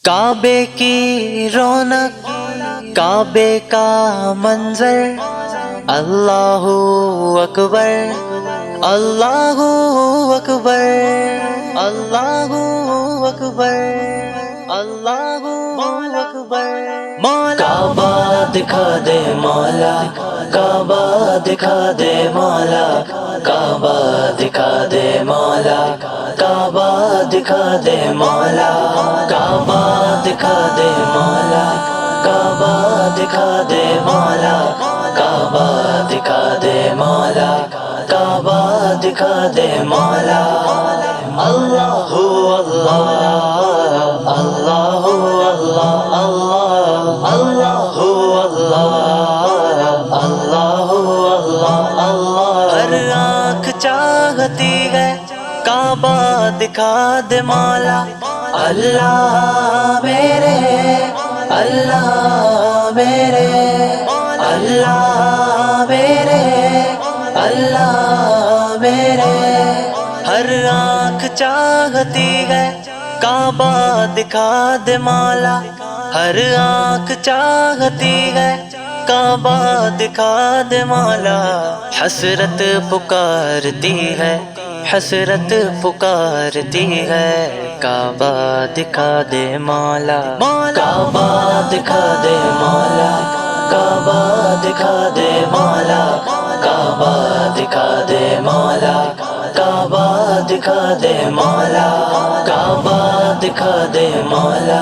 کعبے کی رونق، کعبے کا منظر، اللہ اکبر اللہ اکبر اللہ اکبر اللہ اکبر۔ مولا کعبہ دکھا دے مولا، کعبہ دکھا دے مولا، کعبہ دکھا دے مولا، کعبہ دکھا دے مولا، کعبہ دکھا دے مولا، کعبہ دکھا دے مولا، کعبہ دکھا دے مولا، کعبہ دکھا دے مولا۔ اللہ اللہ اللہ اللہ اللہ اللہ اللہ اللہ اللہ اللہ۔ ہر آنکھ چاہتی ہے کعبہ دکھا دے مولا، اللہ میرے اللہ میرے اللہ میرے اللہ میرے۔ ہر آنکھ چاہتی ہے کعبہ دکھا دے مولا، ہر آنکھ چاہتی ہے کعبہ دکھا دے مولا۔ حسرت پکارتی ہے، حسرت پکارتی ہے، کعبہ دکھا دے مولا، کعبہ دکھا دے مولا، کعبہ دکھا دے مولا، کعبہ دکھا دے مولا، کعبہ دکھا دے مولا، کعبہ دکھا دے مولا،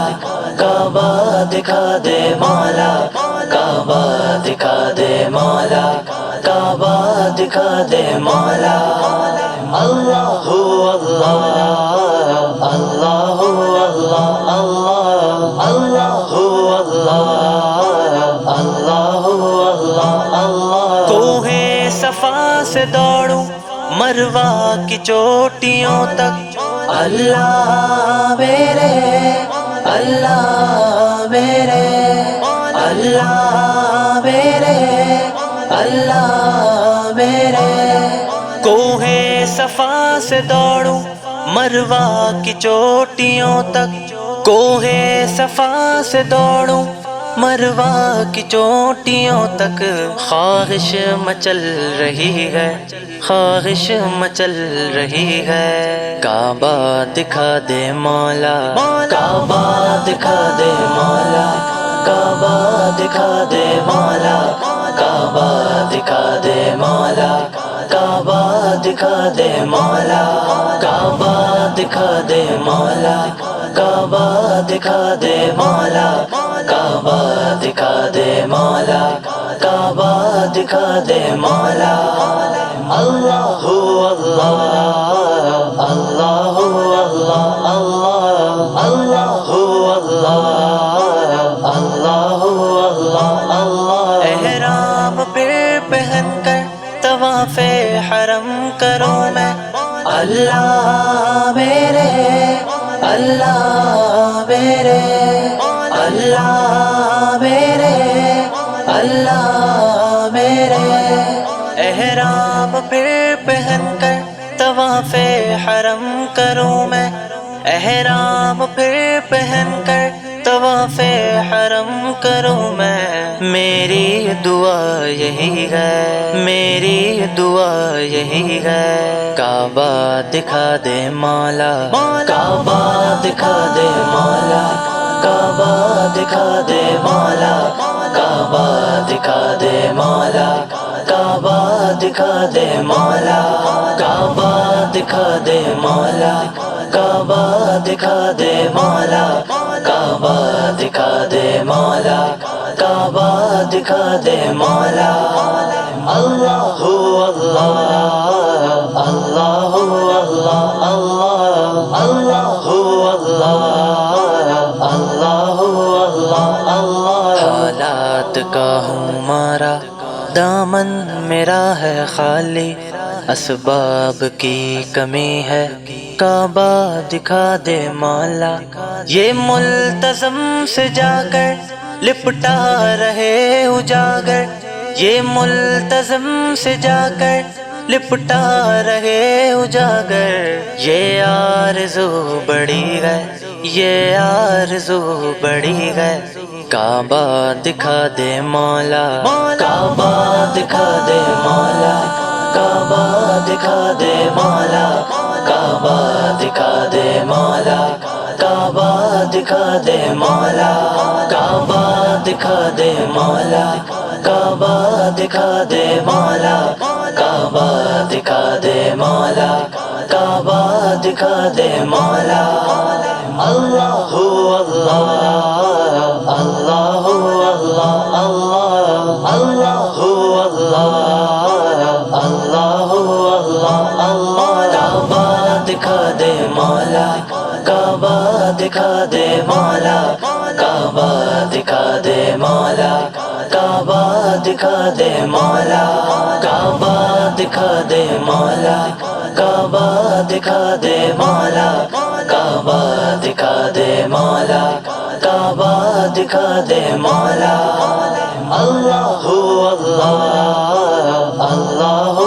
کعبہ دکھا دے مولا، کعبہ دکھا دے مولا، کعبہ دکھا دے مولا۔ اللہ اللہ اللہ اللہ اللہ اللہ اللہ اللہ اللہ۔ کوہ صفا سے دوڑوں مروہ کی چوٹیوں تک، اللہ میرے اللہ میرے اللہ میرے اللہ میرے۔ کوہ صفا سے دوڑوں مروہ کی چوٹیوں تک، کوہ صفا سے دوڑوں مروہ کی چوٹیوں تک۔ خواہش مچل رہی ہے، خواہش مچل رہی ہے، کعبہ دکھا دے مولا، کعبہ دکھا دے مولا، کعبہ دکھا دے مولا، کعبہ دکھا دے مولا، کعبہ دکھا دے مولا، کعبہ دکھا دے مولا، کعبہ دکھا دے مولا، کعبہ دکھا دے مولا، کعبہ دکھا دے مولا۔ اللہ اللہ اللہ اللہ اللہ اللہ اللہ اللہ اللہ۔ احرام پہ پہن کر طواف حرم کروں میں، اللہ میرے اللہ میرے اللہ میرے اللہ میرے۔ احرام پہ پہن کر طواف حرم کروں میں، احرام پہ پہن کر طواف حرم کروں میں۔ میری دعا یہی ہے، میری دعا یہی ہے، کعبہ دکھا دے مولا، کعبہ دکھا دے مولا، کعبہ دکھا دے مولا، کعبہ دکھا دے مولا، کعبہ دکھا دے مولا، کعبہ دکھا دے مولا، کعبہ دکھا دے مولا، کعبہ دکھا دے مولا، کعبہ دکھا دے مولا۔ اللہ اللہ اللہ اللہ اللہ اللہ اللہ اللہ اللہ۔ حالات کا ہوں مارا، دامن میرا ہے خالی، اسباب کی کمی ہے، کعبہ دکھا دے مولا۔ یہ ملتزم سے جا کر لپٹا رہے اجاگر، یہ ملتزم سے جا کر لپٹا رہے اجاگر، یہ آرزو بڑی ہے، یہ آرزو بڑی ہے، کعبہ دکھا دے مولا، کعبہ دکھا دے مولا، کعبہ دکھا دے مولا، کعبہ دکھا دے مولا، کعبہ دکھا دے مولا، کعبہ دکھا دے مولا، کعبہ دکھا دے مولا، کعبہ دکھا دے مولا، کعبہ دکھا دے مولا۔ اللہ اللہ اللہ اللہ اللہ اللہ اللہ اللہ اللہ اللہ، کعبہ دکھا دے مولا، کعبہ دکھا دے مولا، کعبہ دکھا دے مولا، کعبہ دکھا دے مولا، کعبہ دکھا دے مولا، کعبہ دکھا دے مولا، کعبہ دکھا دے مولا، کعبہ دکھا دے مولا۔ اللہ اللہ اللہ